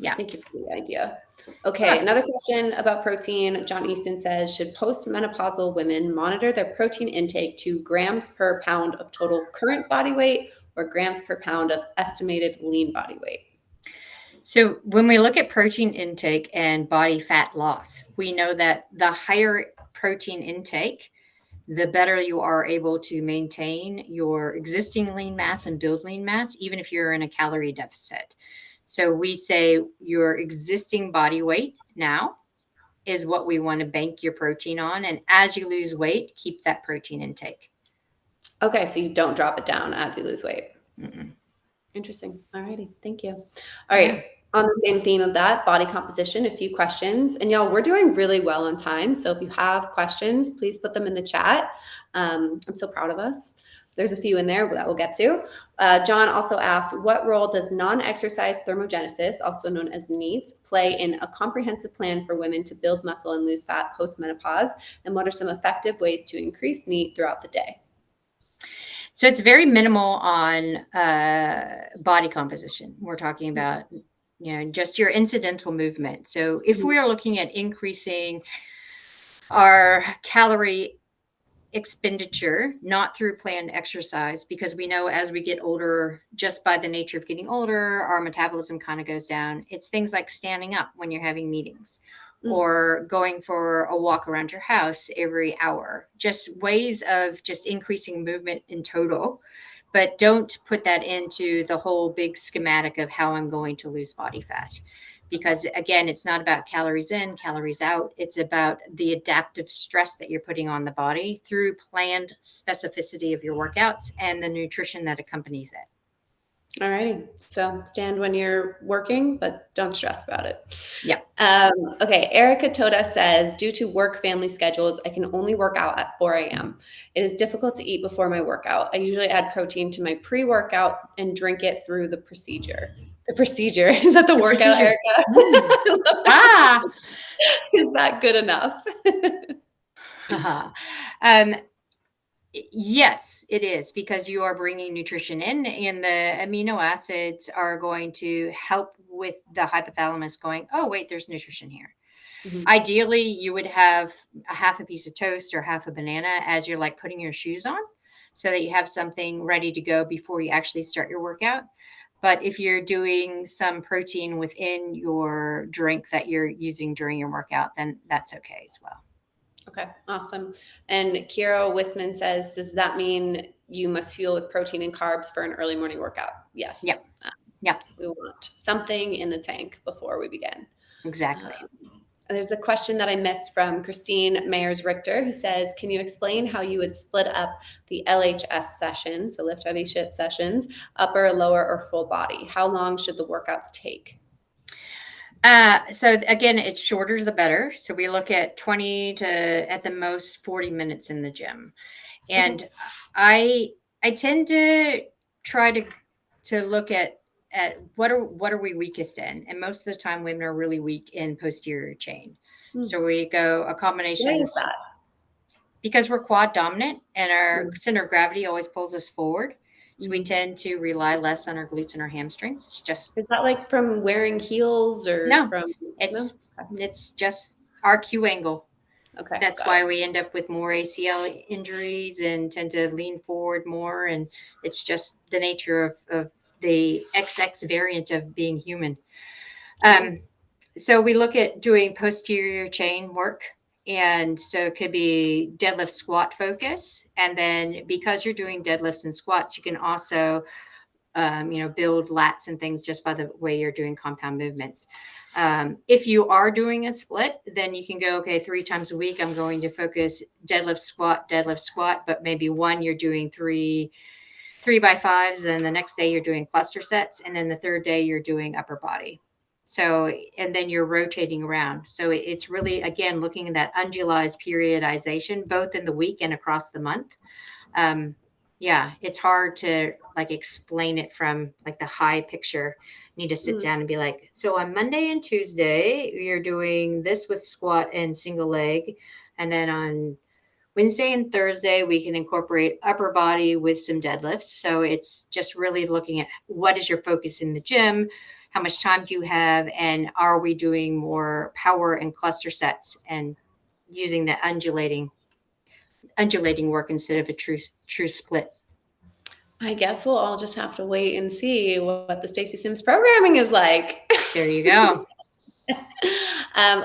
Yeah. Thank you for the idea. Okay, another question about protein. John Easton says, should post-menopausal women monitor their protein intake to grams per pound of total current body weight or grams per pound of estimated lean body weight? So when we look at protein intake and body fat loss, we know that the higher protein intake, the better you are able to maintain your existing lean mass and build lean mass, even if you're in a calorie deficit. So we say your existing body weight now is what we want to bank your protein on. And as you lose weight, keep that protein intake. Okay, so you don't drop it down as you lose weight. Mm-mm. Interesting. All righty. Thank you. All Yeah. right. On the same theme of that, body composition, a few questions. And y'all, we're doing really well on time. So if you have questions, please put them in the chat. I'm so proud of us. There's a few in there that we'll get to. John also asks, what role does non-exercise thermogenesis, also known as NEAT, play in a comprehensive plan for women to build muscle and lose fat post-menopause? And what are some effective ways to increase NEAT throughout the day? So it's very minimal on body composition. We're talking about, just your incidental movement. So if we are looking at increasing our calorie expenditure, not through planned exercise, because we know as we get older, just by the nature of getting older, our metabolism kind of goes down. It's things like standing up when you're having meetings or going for a walk around your house every hour, just ways of just increasing movement in total. But don't put that into the whole big schematic of how I'm going to lose body fat. Because again, it's not about calories in, calories out. It's about the adaptive stress that you're putting on the body through planned specificity of your workouts and the nutrition that accompanies it. All righty. So stand when you're working, but don't stress about it. Yeah. Okay. Erica Toda says, due to work family schedules, I can only work out at 4 a.m. It is difficult to eat before my workout. I usually add protein to my pre-workout and drink it through the procedure. The procedure. Is that the workout, procedure. Erica? Is that good enough? Yes, it is, because you are bringing nutrition in, and the amino acids are going to help with the hypothalamus going, oh, wait, there's nutrition here. Ideally, you would have a half a piece of toast or half a banana as you're like putting your shoes on so that you have something ready to go before you actually start your workout. But if you're doing some protein within your drink that you're using during your workout, then that's okay as well. Okay, awesome. And Kira Wisman says, does that mean you must fuel with protein and carbs for an early morning workout? Yes. Yep. Yep. We want something in the tank before we begin. Exactly. There's a question that I missed from Christine Mayers-Richter, who says, can you explain how you would split up the LHS session, so lift heavy shit sessions, upper, lower, or full body? How long should the workouts take? So again, it's shorter the better. So we look at 20 to at the most 40 minutes in the gym. And I tend to try to look at what are we weakest in, and most of the time women are really weak in posterior chain. So we go a combination. Why is that? Because we're quad dominant and our center of gravity always pulls us forward. So we tend to rely less on our glutes and our hamstrings. It's just, is that like from wearing heels or no, from it's just our Q angle. Okay. That's why we end up with more ACL injuries and tend to lean forward more. And it's just the nature of the XX variant of being human. So we look at doing posterior chain work. And so it could be deadlift squat focus. And then because you're doing deadlifts and squats, you can also, build lats and things just by the way you're doing compound movements. If you are doing a split, then you can go, okay, 3 times a week, I'm going to focus deadlift, squat, but maybe one, you're doing three by fives. And the next day you're doing cluster sets. And then the third day you're doing upper body. So, and then you're rotating around. So it's really, again, looking at that undularized periodization, both in the week and across the month. It's hard to like explain it from like the high picture. You need to sit down and be like, so on Monday and Tuesday, you're doing this with squat and single leg. And then on Wednesday and Thursday, we can incorporate upper body with some deadlifts. So it's just really looking at what is your focus in the gym, how much time do you have, and are we doing more power and cluster sets and using that undulating work instead of a true split. I guess we'll all just have to wait and see what the Stacy Sims programming is like. There you go.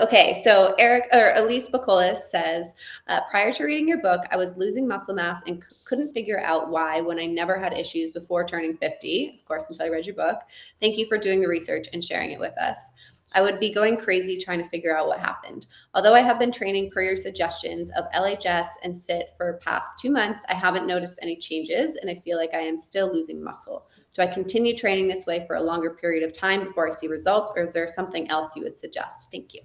Okay, so Elise Bacolis says, prior to reading your book, I was losing muscle mass and couldn't figure out why when I never had issues before turning 50, of course, until I read your book. Thank you for doing the research and sharing it with us. I would be going crazy trying to figure out what happened. Although I have been training per your suggestions of LHS and sit for past 2 months, I haven't noticed any changes and I feel like I am still losing muscle. Do I continue training this way for a longer period of time before I see results, or is there something else you would suggest? Thank you.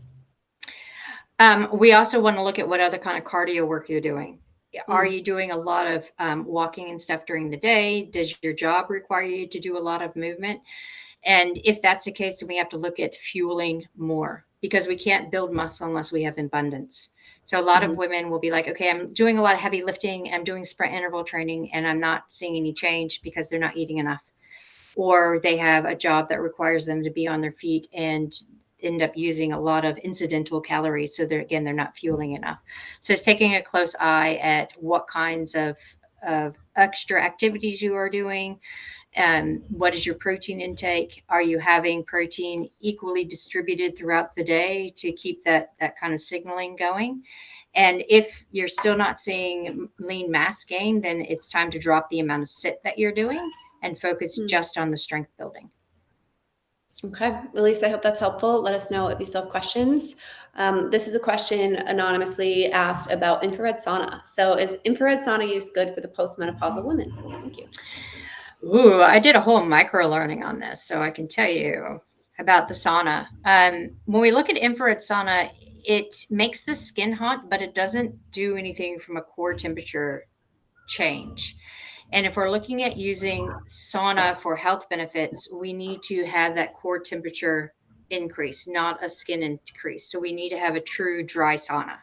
We also want to look at what other kind of cardio work you're doing. Are Mm. you doing a lot of walking and stuff during the day? Does your job require you to do a lot of movement? And if that's the case, then we have to look at fueling more, because we can't build muscle unless we have abundance. So a lot of Mhm. women will be like, okay, I'm doing a lot of heavy lifting, I'm doing sprint interval training, and I'm not seeing any change because they're not eating enough. Or they have a job that requires them to be on their feet and end up using a lot of incidental calories. So they're not fueling enough. So it's taking a close eye at what kinds of extra activities you are doing. What is your protein intake? Are you having protein equally distributed throughout the day to keep that kind of signaling going? And if you're still not seeing lean mass gain, then it's time to drop the amount of sit that you're doing and focus Mm. just on the strength building. Okay, Elise, I hope that's helpful. Let us know if you still have questions. This is a question anonymously asked about infrared sauna. So, is infrared sauna use good for the postmenopausal women? Thank you. Ooh, I did a whole micro learning on this, so I can tell you about the sauna. When we look at infrared sauna, it makes the skin hot, but it doesn't do anything from a core temperature change. And if we're looking at using sauna for health benefits, we need to have that core temperature increase, not a skin increase. So we need to have a true dry sauna.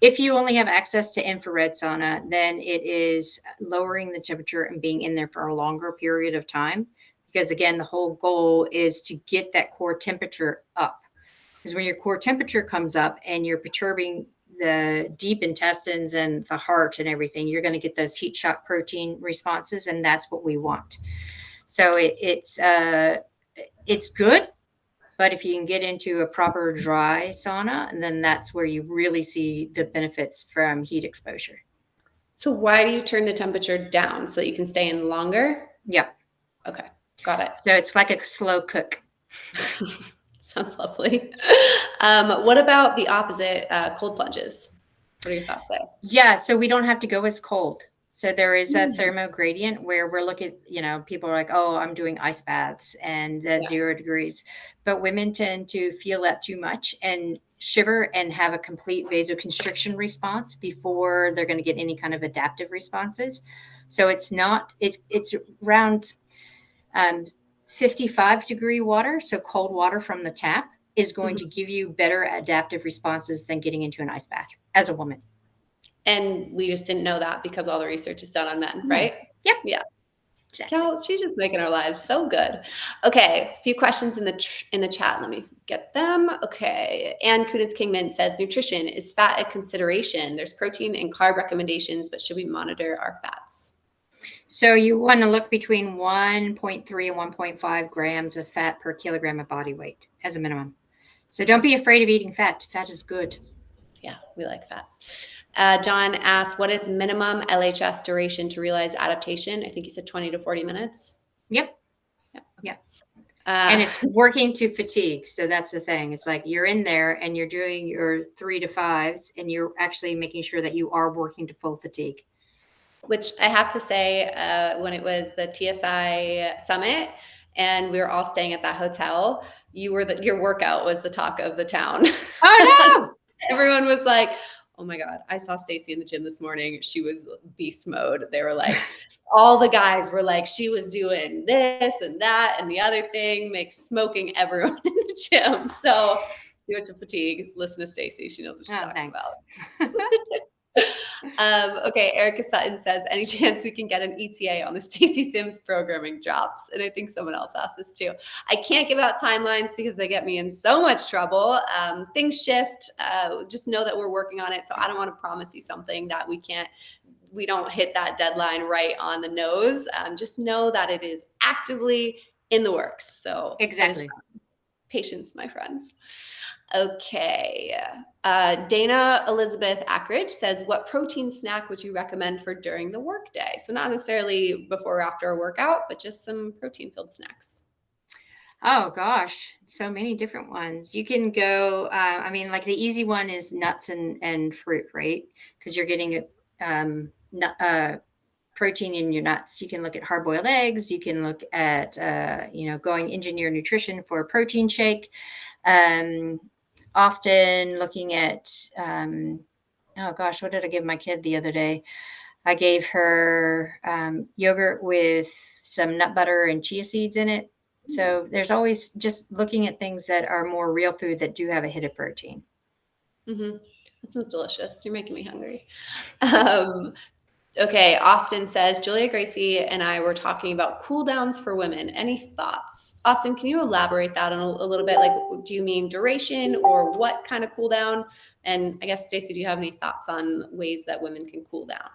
If you only have access to infrared sauna, then it is lowering the temperature and being in there for a longer period of time. Because again, the whole goal is to get that core temperature up. Because when your core temperature comes up and you're perturbing the deep intestines and the heart and everything, you're going to get those heat shock protein responses, and that's what we want. So it's good, but if you can get into a proper dry sauna, then that's where you really see the benefits from heat exposure. So, why do you turn the temperature down so that you can stay in longer? Yeah. Okay, got it. So it's like a slow cook. Sounds lovely. What about the opposite, cold plunges? What are your thoughts there? Yeah, so we don't have to go as cold. So there is a Mm. thermo gradient where we're looking, people are like, oh, I'm doing ice baths and at Yeah. 0 degrees. But women tend to feel that too much and shiver and have a complete vasoconstriction response before they're going to get any kind of adaptive responses. So it's around 55-degree water, so cold water from the tap, is going Mhm. to give you better adaptive responses than getting into an ice bath as a woman. And we just didn't know that because all the research is done on men, Hmm. right? Yep, Yeah. exactly. Cal, she's just making our lives so good. Okay, a few questions in the chat. Let me get them. Okay, Ann Kuditz Kingman says nutrition is fat a consideration. There's protein and carb recommendations, but should we monitor our fats? So you want to look between 1.3 and 1.5 grams of fat per kilogram of body weight as a minimum. So don't be afraid of eating fat. Fat is good. Yeah, we like fat. John asked, what is minimum LHS duration to realize adaptation? I think you said 20 to 40 minutes. Yep. Yeah. Yep. Uh, And it's working to fatigue. So that's the thing. It's like you're in there and you're doing your 3 to 5s and you're actually making sure that you are working to full fatigue. which I have to say, when it was the TSI summit and we were all staying at that hotel, your workout was the talk of the town. Oh no. Everyone was like, "Oh my god, I saw Stacy in the gym this morning. She was beast mode." They were like, all the guys were like, "She was doing this and that and the other thing, makes smoking everyone in the gym." So, do it to fatigue. Listen to Stacy; she knows what she's Oh, talking thanks. about. Okay, Erica Sutton says, any chance we can get an ETA on the Stacy Sims programming drops? And I think someone else asked this too. I can't give out timelines because they get me in so much trouble. Things shift. Just know that we're working on it. So I don't want to promise you something that we don't hit that deadline right on the nose. Just know that it is actively in the works. So it is Exactly. patience, my friends. Okay. Dana Elizabeth Ackridge says, what protein snack would you recommend for during the workday? So not necessarily before or after a workout, but just some protein-filled snacks. Oh gosh, so many different ones. You can go. I mean, like the easy one is nuts and fruit, right? Because you're getting protein in your nuts. You can look at hard boiled eggs. You can look at going engineer nutrition for a protein shake. Um, Often looking at oh gosh, what did I give my kid the other day? I gave her yogurt with some nut butter and chia seeds in it. So there's always just looking at things that are more real food that do have a hit of protein. Mm-hmm. That sounds delicious. You're making me hungry. Um, okay, Austin says, Julia Gracie and I were talking about cool downs for women. Any thoughts? Austin, can you elaborate that on a little bit? Like, do you mean duration or what kind of cool down? And I guess, Stacy, do you have any thoughts on ways that women can cool down?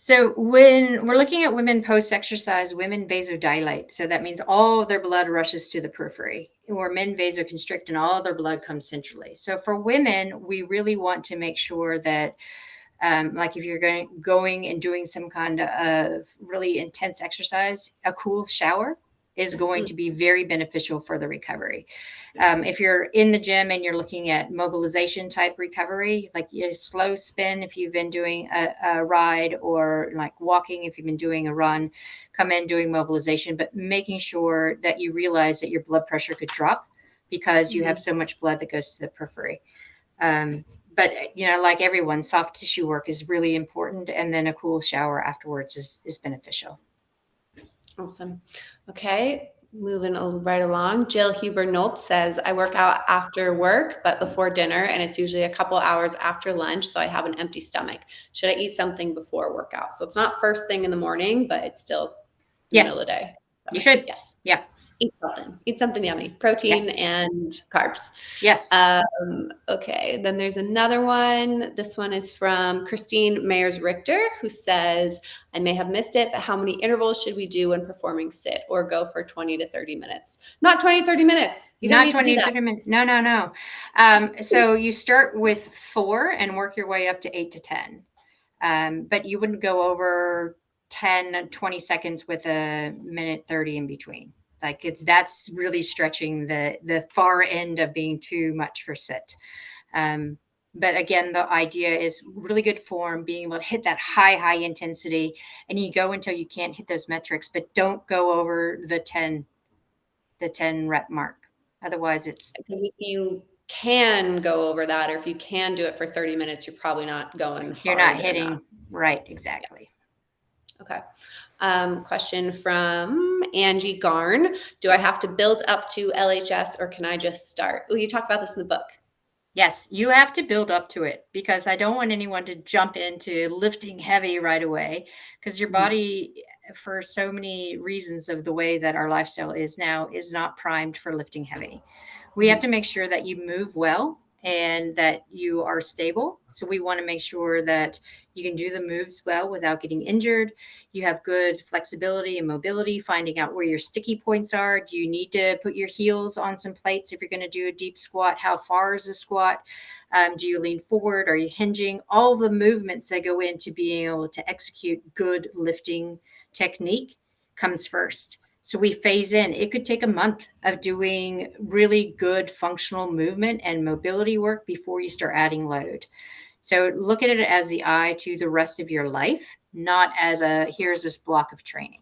So when we're looking at women post-exercise, women vasodilate. So that means all their blood rushes to the periphery, or men vasoconstrict and all their blood comes centrally. So for women, we really want to make sure that like if you're going and doing some kind of really intense exercise, a cool shower is going to be very beneficial for the recovery. If you're in the gym and you're looking at mobilization type recovery, like a slow spin, if you've been doing a ride, or like walking, if you've been doing a run, come in doing mobilization, but making sure that you realize that your blood pressure could drop because you have so much blood that goes to the periphery. But like everyone, soft tissue work is really important, and then a cool shower afterwards is beneficial. Awesome. Okay, moving right along. Jill Huber Nolt says, I work out after work, but before dinner, and it's usually a couple hours after lunch, so I have an empty stomach. Should I eat something before workout? So it's not first thing in the morning, but it's still in the middle of Yes, the day. you should. Yes. Yeah. Eat something. Eat something yummy. Protein Yes. and carbs. Yes. Okay, then there's another one. This one is from Christine Mayers Richter, who says, I may have missed it, but how many intervals should we do when performing sit, or go for 20 to 30 minutes? Not 20, 30 minutes. You don't Not need to do 20 to that. 30 minutes. No, no, no. So you start with 4 and work your way up to 8 to 10. But you wouldn't go over 10, 20 seconds with a minute 30 in between. Like that's really stretching the far end of being too much for sit. But again, the idea is really good form, being able to hit that high intensity, and you go until you can't hit those metrics, but don't go over the 10 rep mark. Otherwise it's Because if you can go over that, or if you can do it for 30 minutes, you're probably not going you're not hard hitting enough. right. Exactly. Okay. Question from Angie Garn. Do I have to build up to LHS, or can I just start? Oh, you talk about this in the book. Yes, you have to build up to it, because I don't want anyone to jump into lifting heavy right away, because your body, for so many reasons of the way that our lifestyle is now, is not primed for lifting heavy. We have to make sure that you move well and that you are stable. So we want to make sure that you can do the moves well without getting injured. You have good flexibility and mobility, finding out where your sticky points are. Do you need to put your heels on some plates if you're going to do a deep squat? How far is the squat? Do you lean forward? Are you hinging? All the movements that go into being able to execute good lifting technique comes first. So we phase in. It could take a month of doing really good functional movement and mobility work before you start adding load. So look at it as the eye to the rest of your life, not as here's this block of training.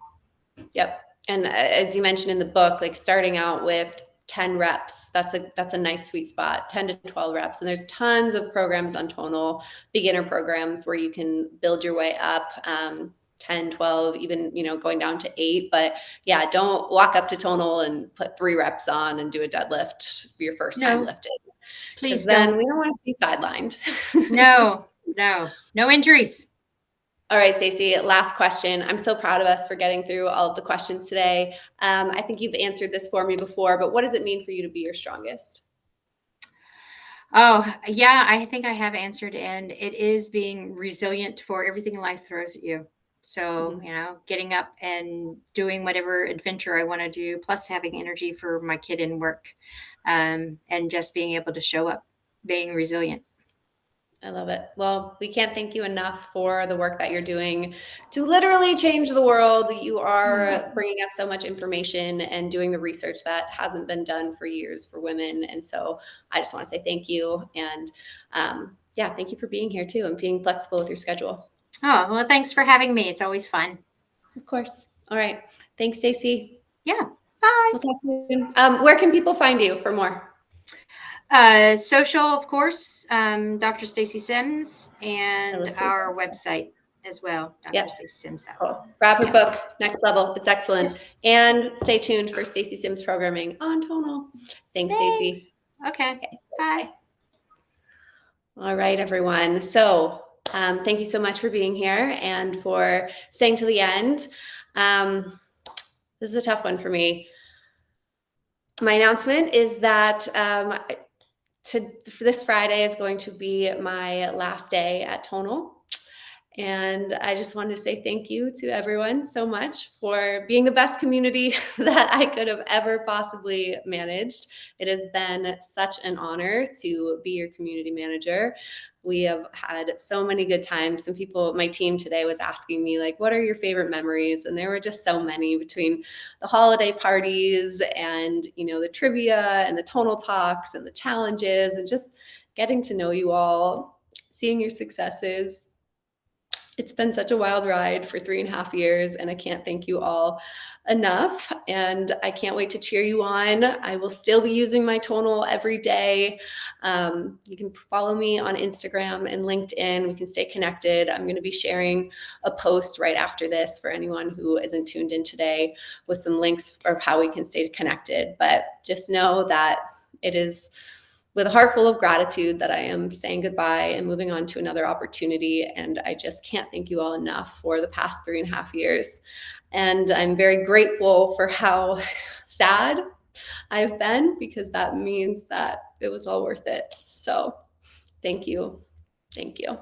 Yep. And as you mentioned in the book, like starting out with 10 reps, that's a nice sweet spot, 10 to 12 reps. And there's tons of programs on Tonal, beginner programs where you can build your way up. 10, 12, even, going down to 8. But yeah, don't walk up to Tonal and put 3 reps on and do a deadlift for your first time lifting. Because Please then don't. we don't want to see sidelined. No injuries. All right, Stacey, last question. I'm so proud of us for getting through all of the questions today. I think you've answered this for me before, but what does it mean for you to be your strongest? Oh, yeah, I think I have answered, and it is being resilient for everything life throws at you. So, getting up and doing whatever adventure I want to do, plus having energy for my kid and work, and just being able to show up, being resilient. I love it. Well, we can't thank you enough for the work that you're doing to literally change the world. You are bringing us so much information and doing the research that hasn't been done for years for women. And so I just want to say thank you. And yeah, thank you for being here too and being flexible with your schedule. Oh, well, thanks for having me. It's always fun. Of course. All right. Thanks, Stacy. Yeah. Bye. We'll talk soon. Where can people find you for more? Social, of course, Dr. Stacy Sims, and our website as well, Yep. drstacysims.com. Cool. Grab her book, Next Level. It's excellent. Yes. And stay tuned for Stacy Sims programming on Tonal. Thanks, Stacy. Okay. Bye. All right, everyone. So thank you so much for being here and for staying to the end. This is a tough one for me. My announcement is that this Friday is going to be my last day at Tonal. And I just want to say thank you to everyone so much for being the best community that I could have ever possibly managed. It has been such an honor to be your community manager. We have had so many good times. Some people, my team today was asking me, like, what are your favorite memories? And there were just so many between the holiday parties and, the trivia and the tonal talks and the challenges and just getting to know you all, seeing your successes. It's been such a wild ride for 3.5 years, and I can't thank you all enough. And I can't wait to cheer you on. I will still be using my tonal every day. You can follow me on Instagram and LinkedIn. We can stay connected. I'm going to be sharing a post right after this for anyone who isn't tuned in today with some links of how we can stay connected. But just know that it is with a heart full of gratitude that I am saying goodbye and moving on to another opportunity. And I just can't thank you all enough for the past 3.5 years. And I'm very grateful for how sad I've been, because that means that it was all worth it. So thank you. Thank you.